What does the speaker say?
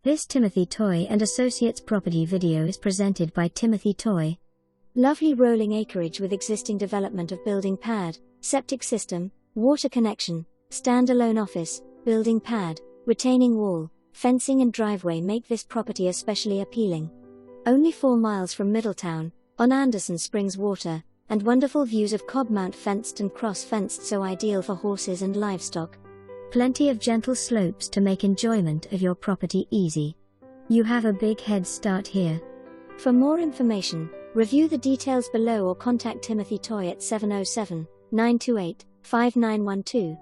This Timothy Toye and Associates property video is presented by Timothy Toye. Lovely rolling acreage with existing development of building pad, septic system, water connection, standalone office, building pad, retaining wall, fencing and driveway make this property especially appealing. Only 4 miles from Middletown, on Anderson Springs Water, and wonderful views of Cobb Mt fenced and cross-fenced, so ideal for horses and livestock. Plenty of gentle slopes to make enjoyment of your property easy. You have a big head start here. For more information, review the details below or contact Timothy Toye at 707-928-5912.